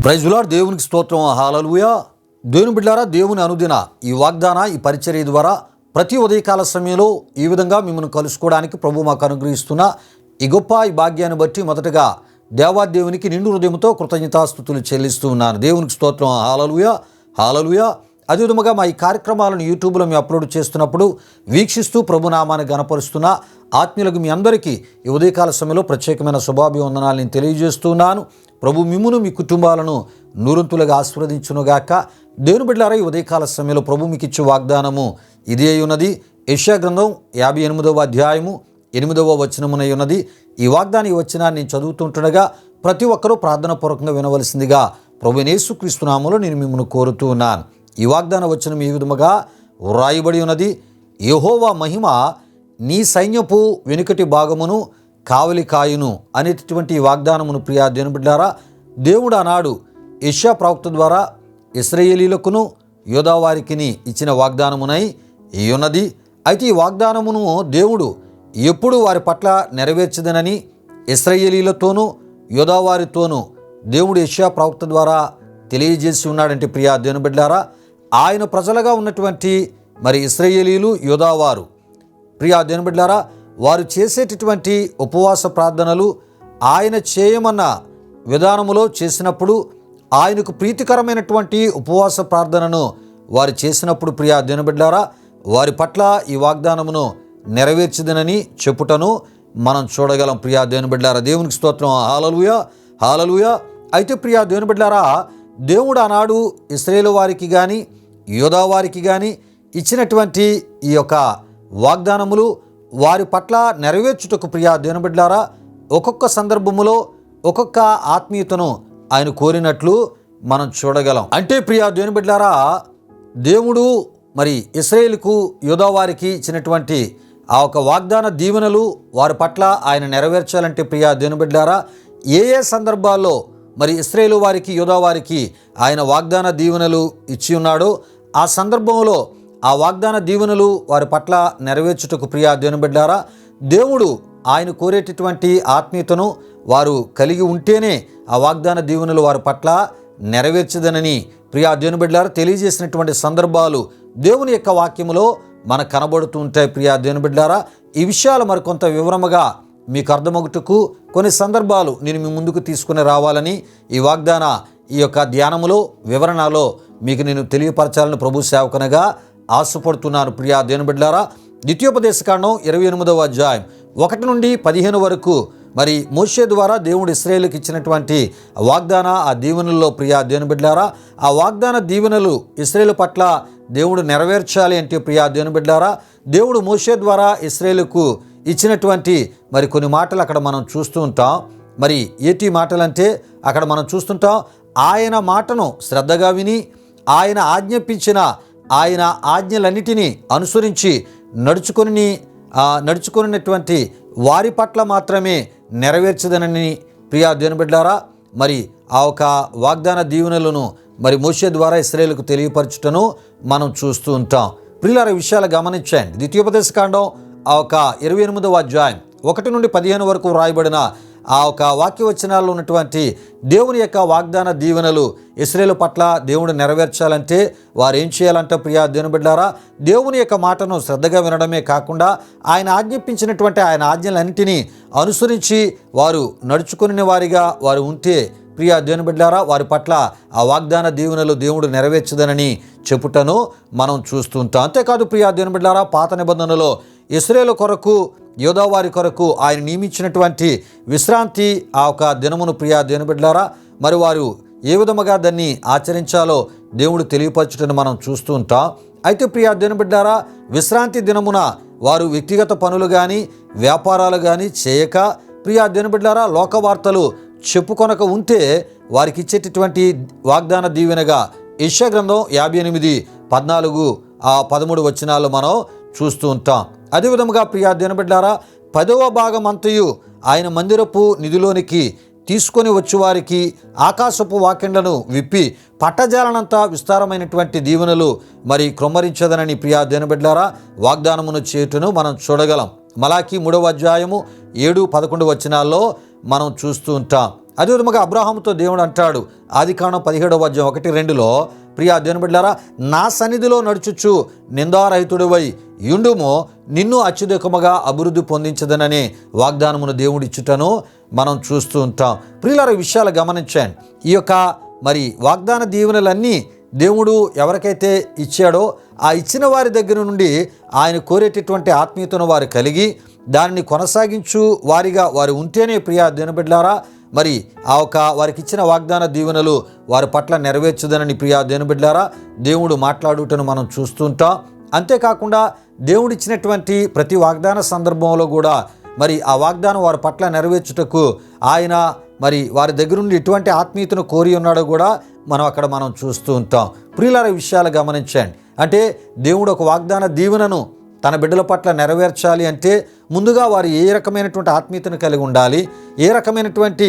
Praise lord. దేవునికి స్తోత్రం. హల్లెలూయా. దేవుని బిడ్డలారా, దేవుని అనుదిన ఈ వాగ్దాన ఈ పరిచర్య ద్వారా ప్రతి ఉదయకాల సమయంలో ఈ విధంగా మిమ్మల్ని కలుసుకోవడానికి ప్రభు మాకు అనుగ్రహిస్తున్న ఈ గొప్ప ఈ భాగ్యాన్ని బట్టి మొదటగా దేవాదేవునికి నిండు హృదయంతో కృతజ్ఞతాస్తుతులు చెల్లిస్తూ ఉన్నాను. దేవునికి స్తోత్రం. హల్లెలూయా, హల్లెలూయా. అదేవిధంగా మా ఈ కార్యక్రమాలను యూట్యూబ్లో మేము అప్లోడ్ చేస్తున్నప్పుడు వీక్షిస్తూ ప్రభునామాన్ని గణపరుస్తున్న ఆత్మీయులకు మీ అందరికీ ఈ ఉదయకాల సమయంలో ప్రత్యేకమైన శుభాభివందనాలు నేను తెలియజేస్తున్నాను. ప్రభు మిమ్మును మీ కుటుంబాలను నూరంతులుగా ఆశీర్వదించునుగాక. దేవుని బిడ్డలారా, ఈ ఉదయకాల సమయంలో ప్రభు మీకు ఇచ్చే వాగ్దానము ఇదే ఉన్నది. యెషయా గ్రంథం 58వ అధ్యాయము 8వ వచనమునై ఉన్నది. ఈ వాగ్దానం ఈ వచనాన్ని నేను చదువుతుంటుండగా ప్రతి ఒక్కరూ ప్రార్థనాపూర్వకంగా వినవలసిందిగా ప్రభువైన యేసుక్రీస్తు నామములో నేను మిమ్మల్ని కోరుతూ ఉన్నాను. ఈ వాగ్దాన వచనం ఈ విధముగా వ్రాయబడి ఉన్నది. యెహోవా మహిమ నీ సైన్యపు వెనుకటి భాగమును కావలి కాయును అనేటటువంటి ఈ వాగ్దానమును ప్రియా దేవుని బిడ్డలారా, దేవుడు ఆనాడు యెషయా ప్రవక్త ద్వారా ఇశ్రాయేలీలకును యోదావారికిని ఇచ్చిన వాగ్దానమునై ఉన్నది. అయితే ఈ వాగ్దానమును దేవుడు ఎప్పుడు వారి పట్ల నెరవేర్చదనని ఇశ్రాయేలీలతోనూ యోదావారితోనూ దేవుడు యెషయా ప్రవక్త ద్వారా తెలియజేసి ఉన్నాడంటే ప్రియా దేవుని బిడ్డలారా, ఆయన ప్రజలుగా ఉన్నటువంటి మరి ఇశ్రాయేలీలు యోదావారు ప్రియా దేవుని బిడ్డలారా, వారు చేసేటటువంటి ఉపవాస ప్రార్థనలు ఆయన చేయమన్న విధానములో చేసినప్పుడు, ఆయనకు ప్రీతికరమైనటువంటి ఉపవాస ప్రార్థనను వారు చేసినప్పుడు ప్రియా దేవుని బిడ్డలారా, వారి పట్ల ఈ వాగ్దానమును నెరవేర్చదనని చెప్పుటను మనం చూడగలం. ప్రియా దేవుని బిడ్డలారా, దేవునికి స్తోత్రం. హల్లెలూయా, హల్లెలూయా. అయితే ప్రియా దేవుని బిడ్డలారా, దేవుడు ఆనాడు ఇశ్రాయేలు వారికి కానీ యోదా వారికి కానీ ఇచ్చినటువంటి ఈ యొక్క వాగ్దానములు వారి పట్ల నెరవేర్చుటకు ప్రియా దేవుని బిడ్డలారా, ఒక్కొక్క సందర్భములో ఒక్కొక్క ఆత్మీయతను ఆయన కోరినట్లు మనం చూడగలం. అంటే ప్రియా దేవుని బిడ్డలారా, దేవుడు మరి ఇశ్రాయేలుకు యోదా వారికి ఇచ్చినటువంటి ఆ ఒక వాగ్దాన దీవెనలు వారి పట్ల ఆయన నెరవేర్చాలంటే ప్రియా దేవుని బిడ్డలారా, ఏ ఏ సందర్భాల్లో మరి ఇశ్రాయేలు వారికి యోదా వారికి ఆయన వాగ్దాన దీవెనలు ఇచ్చి ఉన్నాడో ఆ సందర్భంలో ఆ వాగ్దాన దీవెనలు వారి పట్ల నెరవేర్చుటకు ప్రియా దేవుని బిడ్డలారా, దేవుడు ఆయన కోరేటటువంటి ఆత్మీయతను వారు కలిగి ఉంటేనే ఆ వాగ్దాన దీవెనలు వారి పట్ల నెరవేర్చదనని ప్రియా దేవుని బిడ్డలారా తెలియజేసినటువంటి సందర్భాలు దేవుని యొక్క వాక్యములో మనకు కనబడుతూ ఉంటాయి. ప్రియా దేవుని బిడ్డలారా, ఈ విషయాలు మరికొంత వివరముగా మీకు అర్థమగుటకు కొన్ని సందర్భాలు నేను మీ ముందుకు తీసుకుని రావాలని ఈ వాగ్దాన ఈ యొక్క ధ్యానములో వివరణలో మీకు నేను తెలియపరచాలని ప్రభు సేవకునిగా ఆశపడుతున్నాను. ప్రియా దేవుని బిడ్డలారా, ద్వితీయోపదేశకాండం 28వ అధ్యాయం 1 నుండి 15 వరకు మరి మోషే ద్వారా దేవుడు ఇశ్రాయేలుకి ఇచ్చినటువంటి వాగ్దాన ఆ దీవెనల్లో ప్రియా దేవుని బిడ్డలారా, ఆ వాగ్దాన దీవెనలు ఇశ్రాయేలు పట్ల దేవుడు నెరవేర్చాలి అంటే ప్రియా దేవుని బిడ్డలారా, దేవుడు మోషే ద్వారా ఇశ్రాయేలుకు ఇచ్చినటువంటి మరి కొన్ని మాటలు అక్కడ మనం చూస్తూ ఉంటాం. మరి ఏటి మాటలంటే అక్కడ మనం చూస్తుంటాం, ఆయన మాటను శ్రద్ధగా విని ఆయన ఆజ్ఞాపించిన ఆయన ఆజ్ఞలన్నిటినీ అనుసరించి నడుచుకున్నటువంటి వారి పట్ల మాత్రమే నెరవేర్చదనని ప్రియా దేవుని బిడ్డలారా, మరి ఆ ఒక వాగ్దాన దీవెనలను మరి మోషే ద్వారా ఇశ్రాయేలుకు తెలియపరచుటను మనం చూస్తూ ఉంటాం. ప్రియులారా, విషయాలు గమనించండి. ద్వితీయోపదేశకాండం ఆ ఒక 28వ అధ్యాయం 1 నుండి 15 వరకు వ్రాయబడిన ఆ ఒక వాక్యవచనాల్లో ఉన్నటువంటి దేవుని యొక్క వాగ్దాన దీవెనలు ఇశ్రాయేలు పట్ల దేవుడు నెరవేర్చాలంటే వారు ఏం చేయాలంటే ప్రియా దేవుని బిడ్డలారా, దేవుని యొక్క మాటను శ్రద్ధగా వినడమే కాకుండా ఆయన ఆజ్ఞాపించినటువంటి ఆయన ఆజ్ఞలన్నింటినీ అనుసరించి వారు నడుచుకునే వారిగా వారు ఉంటే ప్రియా దేవుని బిడ్డలారా, వారి పట్ల ఆ వాగ్దాన దీవెనలు దేవుడు నెరవేర్చదనని చెప్పుటను మనం చూస్తుంటాం. అంతేకాదు ప్రియా దేవుని బిడ్డలారా, పాత నిబంధనలో ఇశ్రాయేలు కొరకు యోదా వారి కొరకు ఆయన నియమించినటువంటి విశ్రాంతి ఆ ఒక దినమును ప్రియా దేవుని బిడ్డలారా, మరి వారు ఏ విధముగా దాన్ని ఆచరించాలో దేవుడు తెలియపరచుటను మనం చూస్తూ ఉంటాం. అయితే ప్రియా దేవుని బిడ్డలారా, విశ్రాంతి దినమున వారు వ్యక్తిగత పనులు కానీ వ్యాపారాలు కానీ చేయక ప్రియా దేవుని బిడ్డలారా, లోక వార్తలు చెప్పుకొనక ఉంటే వారికి ఇచ్చేటటువంటి వాగ్దాన దీవెనగా యెషయా గ్రంథం 58:14-13 వచనాలు మనం చూస్తూ ఉంటాం. అదేవిధముగా ప్రియా దేవుని బిడ్డలారా, 10వ భాగం అంతయు ఆయన మందిరపు నిధిలోనికి తీసుకొని వచ్చి వారికి ఆకాశపు వాకిండ్లను విప్పి పట్టజాలనంతా విస్తారమైనటువంటి దీవెనలు మరి క్రొమ్మరించదనని ప్రియా దేవుని బిడ్డలారా వాగ్దానమును చేయుటను మనం చూడగలం. మలాకి 3వ అధ్యాయము 7-11 వచనాల్లో మనం చూస్తూ ఉంటాం. అదేవిధంగా అబ్రాహాముతో దేవుడు అంటాడు ఆదికాండం 17:1-2 ప్రియా దేవుని బిడ్డలారా, నా సన్నిధిలో నడుచుచు నిందారహితుడివై యుండుము, నిన్ను అత్యధికముగా అభివృద్ధి పొందించదననే వాగ్దానమును దేవుడు ఇచ్చుటను మనం చూస్తూ ఉంటాం. ప్రియులారా, ఈ విషయాలు గమనించండి. ఈ యొక్క వాగ్దాన దీవెనలన్నీ దేవుడు ఎవరికైతే ఇచ్చాడో ఆ ఇచ్చిన వారి దగ్గర నుండి ఆయన కోరేటటువంటి ఆత్మీయతను వారు కలిగి దానిని కొనసాగించు వారిగా వారు ఉంటేనే ప్రియా దేవుని బిడ్డలారా, వారికి ఇచ్చిన వాగ్దాన దీవెనలు వారి పట్ల నెరవేర్చుదనని ప్రియా దేవుని బిడ్డలారా దేవుడు మాట్లాడుటను మనం చూస్తుంటాం. అంతేకాకుండా దేవుడిచ్చినటువంటి ప్రతి వాగ్దాన సందర్భంలో కూడా ఆ వాగ్దానం వారి పట్ల నెరవేర్చుటకు ఆయన వారి దగ్గర నుండి ఎటువంటి ఆత్మీయతను కోరి ఉన్నాడో కూడా మనం చూస్తూ ఉంటాం. ప్రియులారా, విషయాలు గమనించండి. అంటే దేవుడు ఒక వాగ్దాన దీవెనను తన బిడ్డల పట్ల నెరవేర్చాలి అంటే ముందుగా వారు ఏ రకమైనటువంటి ఆత్మీయతను కలిగి ఉండాలి, ఏ రకమైనటువంటి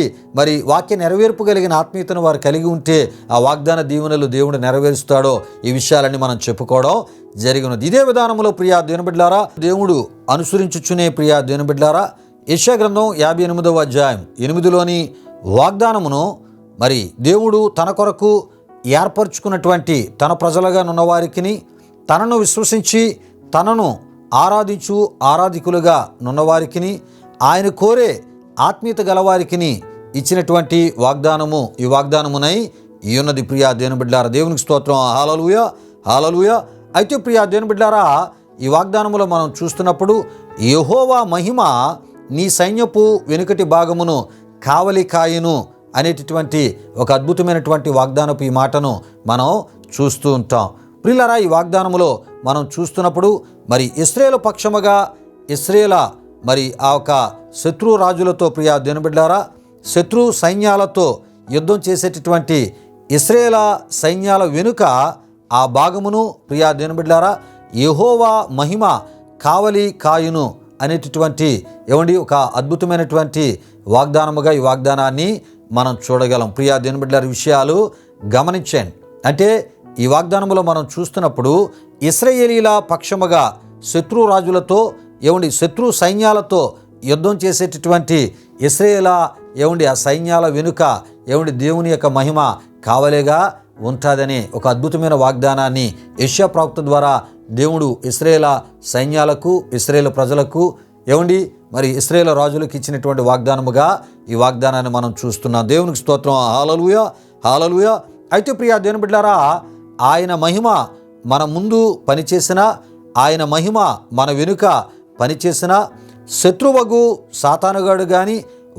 వాక్య నెరవేర్పు కలిగిన ఆత్మీయతను వారు కలిగి ఉంటే ఆ వాగ్దాన దీవెనలు దేవుడు నెరవేరుస్తాడో ఈ విషయాలన్నీ మనం చెప్పుకోవడం జరిగినది. ఇదే విధానంలో ప్రియా దేవుని బిడ్డలారా, దేవుడు అనుసరించుచునే ప్రియా దేవుని బిడ్డలారా, యెషయా గ్రంథం 58:8 వాగ్దానమును దేవుడు తన కొరకు ఏర్పరచుకున్నటువంటి తన ప్రజలుగా నున్నవారికి, తనను విశ్వసించి తనను ఆరాధికులుగా నున్నవారికి, ఆయన కోరే ఆత్మీయత గలవారికి ఇచ్చినటువంటి వాగ్దానము ఈ వాగ్దానమునై ఉన్నది. ప్రియా దేవుని బిడ్డలారా, దేవునికి స్తోత్రం. హల్లెలూయా, హల్లెలూయా. అయితే ప్రియా దేవుని బిడ్డలారా, ఈ వాగ్దానములో మనం చూస్తున్నప్పుడు యెహోవా మహిమ నీ సైన్యపు వెనుకటి భాగమును కావలి కాయును అనేటటువంటి ఒక అద్భుతమైనటువంటి వాగ్దానపు ఈ మాటను మనం చూస్తూ ఉంటాం. ప్రియులారా, ఈ వాగ్దానములో మనం చూస్తున్నప్పుడు ఇశ్రాయేలు పక్షముగా ఇశ్రాయేలు ఆ ఒక శత్రు రాజులతో ప్రియా దేవుని బిడ్డలారా, శత్రు సైన్యాలతో యుద్ధం చేసేటటువంటి ఇశ్రాయేలు సైన్యాల వెనుక ఆ భాగమును ప్రియా దేవుని బిడ్డలారా యెహోవా మహిమ కావలి కాయును అనేటటువంటి ఒక అద్భుతమైనటువంటి వాగ్దానముగా ఈ వాగ్దానాన్ని మనం చూడగలం. ప్రియా దేవుని బిడ్డలారా, విషయాలు గమనించండి. అంటే ఈ వాగ్దానములో మనం చూస్తున్నప్పుడు ఇశ్రాయేలీల పక్షముగా శత్రు రాజులతో శత్రు సైన్యాలతో యుద్ధం చేసేటటువంటి ఇశ్రాయేలు ఆ సైన్యాల వెనుక దేవుని యొక్క మహిమ కావలేగా ఉంటుందని ఒక అద్భుతమైన వాగ్దానాన్ని యెషయా ప్రవక్త ద్వారా దేవుడు ఇశ్రాయేలు సైన్యాలకు, ఇశ్రాయేలు ప్రజలకు, ఇశ్రాయేలు రాజులకు ఇచ్చినటువంటి వాగ్దానముగా ఈ వాగ్దానాన్ని మనం చూస్తున్నాం. దేవునికి స్తోత్రం. హల్లెలూయా, హల్లెలూయా. అయితే ప్రియా దేవుని బిడ్డలారా, ఆయన మహిమ మన ముందు పనిచేసిన, ఆయన మహిమ మన వెనుక పనిచేసిన శత్రువగు సాతానుగాడు కానీ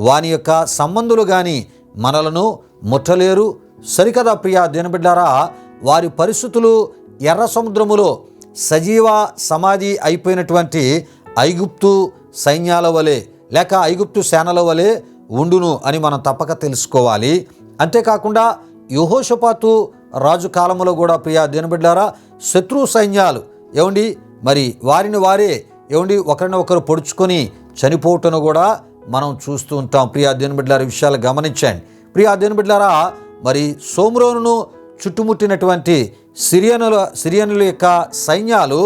వాని యొక్క సంబంధులు కానీ మనలను ముట్టలేరు. సరికదా ప్రియా దేవుని బిడ్డలారా, వారి పరిస్థితులు ఎర్ర సముద్రములో సజీవ సమాధి అయిపోయినటువంటి ఐగుప్తు సైన్యాల వలె లేక ఐగుప్తు సేనల వలె ఉండును అని మనం తప్పక తెలుసుకోవాలి. అంతేకాకుండా యెహోషాపాతు రాజు కాలంలో కూడా ప్రియా దేవుని బిడ్డలారా శత్రు సైన్యాలు వారిని వారే ఒకరినొకరు పొడుచుకొని చనిపోవటను కూడా మనం చూస్తూ ఉంటాం. ప్రియా దేవుని బిడ్డలారా, విషయాలు గమనించండి. ప్రియా దేవుని బిడ్డలారా, సోమ్రోనును చుట్టుముట్టినటువంటి సిరియనుల యొక్క సైన్యాలు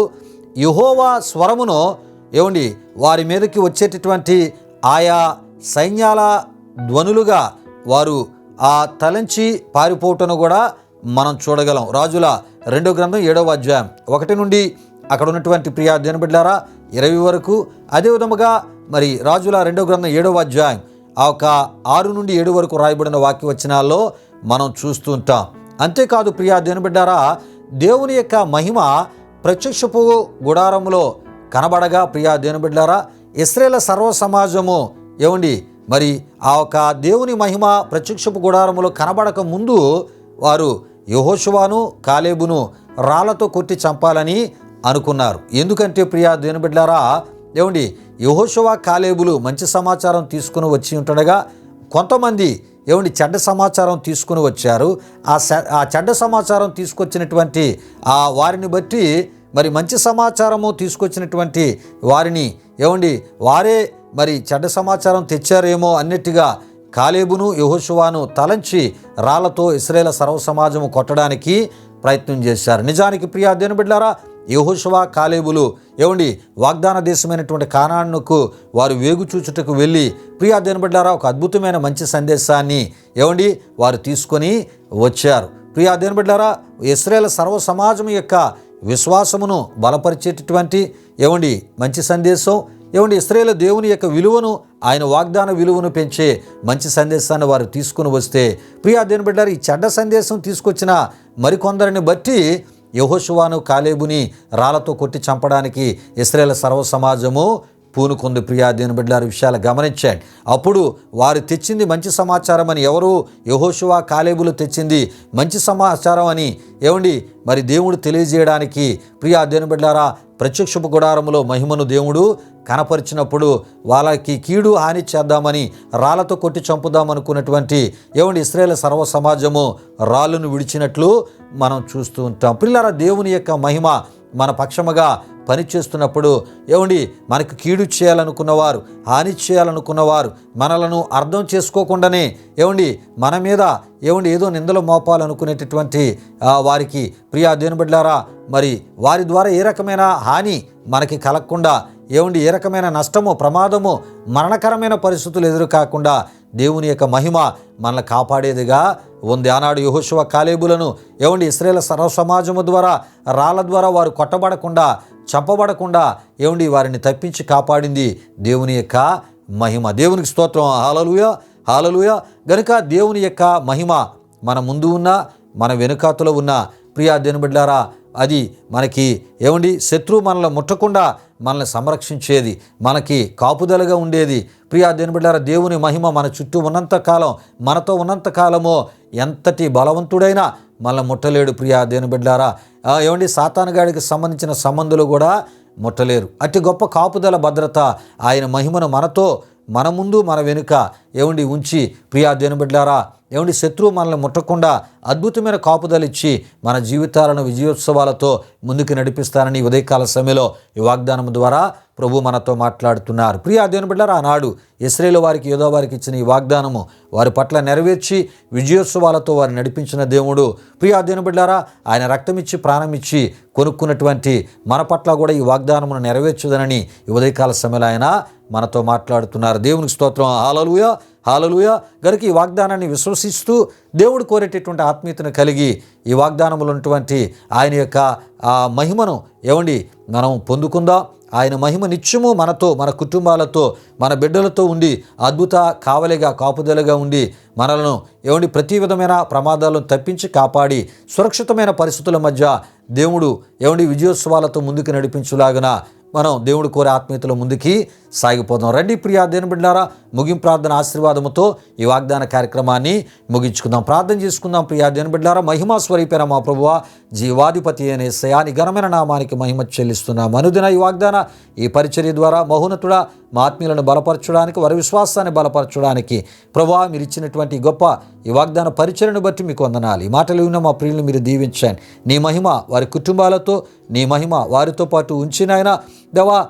యెహోవా స్వరమును వారి మీదకి వచ్చేటటువంటి ఆయా సైన్యాల ధ్వనులుగా వారు ఆ తలంచి పారిపోవటను కూడా మనం చూడగలం. రాజుల 2వ గ్రంథం 7వ అధ్యాయం 1 నుండి అక్కడ ఉన్నటువంటి ప్రియా దేవుని బిడ్డలారా 20 వరకు, అదేవిధముగా రాజుల 2వ గ్రంథం 7వ అధ్యాయం 6 నుండి 7 వరకు రాయబడిన వాక్య వచనాల్లో మనం చూస్తూ ఉంటాం. అంతేకాదు ప్రియా దేవుని బిడ్డలారా, దేవుని యొక్క మహిమ ప్రత్యక్షపు గుడారములో కనబడగా ప్రియా దేవుని బిడ్డలారా ఇశ్రాయేలు సర్వ సమాజము ఆ ఒక దేవుని మహిమ ప్రత్యక్షపు గుడారములో కనబడక ముందు వారు యెహోషువను కాలేబును రాళ్లతో కొట్టి చంపాలని అనుకున్నారు. ఎందుకంటే ప్రియా దేవుని బిడ్డలారా యెహోషువ కాలేబులు మంచి సమాచారం తీసుకుని వచ్చి ఉంటుండగా కొంతమంది చెడ్డ సమాచారం తీసుకుని వచ్చారు. ఆ చెడ్డ సమాచారం తీసుకొచ్చినటువంటి ఆ వారిని బట్టి మంచి సమాచారము తీసుకొచ్చినటువంటి వారిని వారే చెడ్డ సమాచారం తెచ్చారేమో అన్నట్టుగా కాలేబును యెహోషువను తలంచి రాళ్లతో ఇశ్రాయేలు సర్వ సమాజము కొట్టడానికి ప్రయత్నం చేశారు. నిజానికి ప్రియా దేవుని బిడ్డలారా యెహోషువ కాలేబులు ఏమండి వాగ్దాన దేశమైనటువంటి కానానుకు వారు వేగు చూచుటకు వెళ్ళి ప్రియా దేవుని బిడ్డలారా ఒక అద్భుతమైన మంచి సందేశాన్ని ఏమండి వారు తీసుకొని వచ్చారు. ప్రియా దేవుని బిడ్డలారా ఇశ్రాయేలు సర్వ సమాజం యొక్క విశ్వాసమును బలపరిచేటటువంటి ఏమండి మంచి సందేశం, ఏమండి ఇశ్రాయేలు దేవుని యొక్క విలువను, ఆయన వాగ్దాన విలువను పెంచే మంచి సందేశాన్ని వారు తీసుకుని వస్తే ప్రియా దేవుని బిడ్డలారా ఈ చెడ్డ సందేశం తీసుకొచ్చిన మరికొందరిని బట్టి యెహోషువను కాలేబుని రాళ్లతో కొట్టి చంపడానికి ఇశ్రాయేలు సర్వ సమాజము పూనుకుంది. ప్రియా దేవుని బిడ్డలారా విషయాలు గమనించండి. అప్పుడు వారు తెచ్చింది మంచి సమాచారం అని, ఎవరు యెహోషువ కాలేబులు తెచ్చింది మంచి సమాచారం అని ఏమండి మరి దేవుడు తెలియజేయడానికి ప్రియా దేవుని బిడ్డలారా ప్రత్యక్షపు గుడారములో మహిమను దేవుడు కనపరిచినప్పుడు వాళ్ళకి కీడు హాని చేద్దామని రాళ్లతో కొట్టి చంపుదామనుకున్నటువంటి ఏమండి ఇశ్రాయేలు సర్వ సమాజము రాళ్ళను విడిచినట్లు మనం చూస్తూ ఉంటాం. ప్రియులారా దేవుని యొక్క మహిమ మన పక్షముగా పనిచేస్తున్నప్పుడు ఏమండి మనకు కీడు చేయాలనుకున్నవారు, హాని చేయాలనుకున్నవారు, మనలను అర్థం చేసుకోకుండానే ఏమండి మన మీద ఏమండి ఏదో నిందలు మోపాలనుకునేటటువంటి వారికి ప్రియా దేవుని బిడ్డలారా మరి వారి ద్వారా ఏ రకమైన హాని మనకి కలగకుండా ఏమండి ఏ రకమైన నష్టము, ప్రమాదము, మరణకరమైన పరిస్థితులు ఎదురు కాకుండా దేవుని యొక్క మహిమ మనల్ని కాపాడేదిగా ఉంది. ఆనాడు యెహోషువ కాలేబులను ఏమండి ఇశ్రాయేలు సర్వ సమాజము ద్వారా రాళ్ళ ద్వారా వారు కొట్టబడకుండా, చంపబడకుండా ఏమండి వారిని తప్పించి కాపాడింది దేవుని యొక్క మహిమ. దేవునికి స్తోత్రం. హల్లెలూయా, హల్లెలూయా. గనుక దేవుని యొక్క మహిమ మన ముందు ఉన్న, మన వెనుకాతలో ఉన్న ప్రియా దేవుని బిడ్డలారా అది మనకి ఏమండి శత్రువు మనల్ని ముట్టకుండా మనల్ని సంరక్షించేది, మనకి కాపుదలగా ఉండేది. ప్రియా దేవుని బిడ్డలారా దేవుని మహిమ మన చుట్టూ ఉన్నంతకాలం, మనతో ఉన్నంతకాలమో ఎంతటి బలవంతుడైనా మనల్ని ముట్టలేడు. ప్రియా దేవుని బిడ్డలారా ఏమండి సాతానుగాడికి సంబంధించిన సంబంధులు కూడా ముట్టలేరు. అతి గొప్ప కాపుదల భద్రత ఆయన మహిమను మనతో, మన ముందు, మన వెనుక ఏమండి ఉంచి ప్రియా దేవుని బిడ్డలారా ఏమండి శత్రువు మనల్ని ముట్టకుండా అద్భుతమైన కాపుదలు ఇచ్చి మన జీవితాలను విజయోత్సవాలతో ముందుకు నడిపిస్తానని ఉదయకాల సమయంలో ఈ వాగ్దానం ద్వారా ప్రభు మనతో మాట్లాడుతున్నారు. ప్రియా దేవుని బిడ్డలారా ఆనాడు ఇశ్రాయేలు వారికి, యోధా వారికి ఇచ్చిన ఈ వాగ్దానము వారి పట్ల నెరవేర్చి విజయోత్సవాలతో వారిని నడిపించిన దేవుడు ప్రియా దేవుని బిడ్డలారా ఆయన రక్తమిచ్చి ప్రాణమిచ్చి కొనుక్కున్నటువంటి మన పట్ల కూడా ఈ వాగ్దానమును నెరవేర్చుదనని ఈ ఉదయకాల సమయంలో ఆయన మనతో మాట్లాడుతున్నారు. దేవునికి స్తోత్రం. హల్లెలూయా, హల్లెలూయా. గనుక ఈ వాగ్దానాన్ని విశ్వసిస్తూ దేవుడు కోరేటటువంటి ఆత్మీయతను కలిగి ఈ వాగ్దానములో ఉన్నటువంటి ఆయన యొక్క మహిమను ఏమండి మనం పొందుకుందాం. ఆయన మహిమ నిత్యము మనతో, మన కుటుంబాలతో, మన బిడ్డలతో ఉండి అద్భుత కావలిగా, కాపుదలగా ఉండి మనలను ఏమండి ప్రతి విధమైన ప్రమాదాలను తప్పించి కాపాడి సురక్షితమైన పరిస్థితుల మధ్య దేవుడు ఏమండి విజయోత్సవాలతో ముందుకు నడిపించులాగున మనం దేవుడు కోరే ఆత్మీయతలో ముందుకి సాగిపోదాం. రండి ప్రియా దేవుని బిడ్డలారా ముగింపు ప్రార్థన ఆశీర్వాదముతో ఈ వాగ్దాన కార్యక్రమాన్ని ముగించుకుందాం. ప్రార్థన చేసుకుందాం. ప్రియా దేవుని బిడ్డలారా మహిమా స్వరూపైన మా ప్రభువా, జీవాధిపతి అనే యేసయ్యా ఘనమైన నామానికి మహిమ చెల్లిస్తున్నాం. అనుదిన ఈ వాగ్దాన ఈ పరిచర్య ద్వారా మహోన్నతుడా మా ఆత్మీయులను బలపరచడానికి, వారి విశ్వాసాన్ని బలపరచడానికి ప్రభువా మీరు ఇచ్చినటువంటి గొప్ప ఈ వాగ్దాన పరిచర్యను బట్టి మీకు వందనాలు. ఈ మాటలు విన్న మా ప్రియులను మీరు దీవించండి. నీ మహిమ వారి కుటుంబాలతో, నీ మహిమ వారితో పాటు ఉంచినైనా దేవా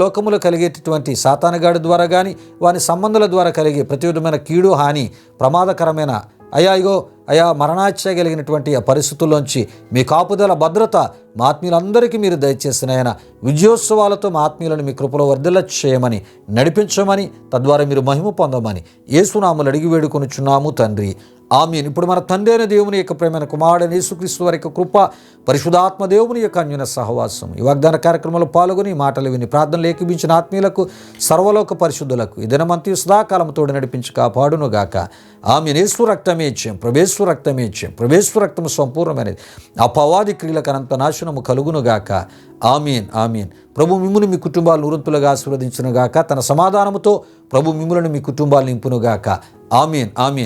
లోకములో కలిగేటటువంటి సాతానుగాడి ద్వారా కానీ వారి సంబంధాల ద్వారా కలిగే ప్రతి విధమైన కీడు, హాని, ప్రమాదకరమైన అయా మరణాచ్ఛ కలిగినటువంటి ఆ పరిస్థితుల్లోంచి మీ కాపుదల భద్రత మా ఆత్మీయులందరికీ మీరు దయచేసిన ఆయన విజయోత్సవాలతో మా ఆత్మీయులను మీ కృపలో వర్ధిల్ల చేయమని, నడిపించమని, తద్వారా మీరు మహిమ పొందమని యేసునామములో అడిగి వేడుకొనుచున్నాము తండ్రి. ఆమేన్. ఇప్పుడు మన తండ్రి అయిన దేవుని యొక్క ప్రేమైన కుమారుడైన యేసుక్రీస్తు వారి యొక్క కృప, పరిశుద్ధాత్మ దేవుని యొక్క అన్యోన్య సహవాసం ఈ వాగ్దాన కార్యక్రమంలో పాల్గొని మాటలు విని ప్రార్థనలు ఏకీభించిన ఆత్మీయులకు, సర్వలోక పరిశుద్ధులకు ఈ దినమంతయు సదాకాలము తోడు నడిపించి కాపాడును గాక. ఆమేన్. యేసు రక్తమే ఇచ్చాం, ప్రభేశ్వర రక్తమే ఇచ్చాం, ప్రభేశ్వర రక్తము సంపూర్ణమైనది. అపవాది క్రియలకు అనంత నాశనము కలుగును గాక. ఆమీన్, ఆమీన్. ప్రభు మిమ్మును మీ కుటుంబాలు నూరంతులుగా ఆశీర్వదించును గాక. తన సమాధానముతో ప్రభు మిమ్ములను మీ కుటుంబాలు నింపును గాక. ఆమీన్, ఆమీన్.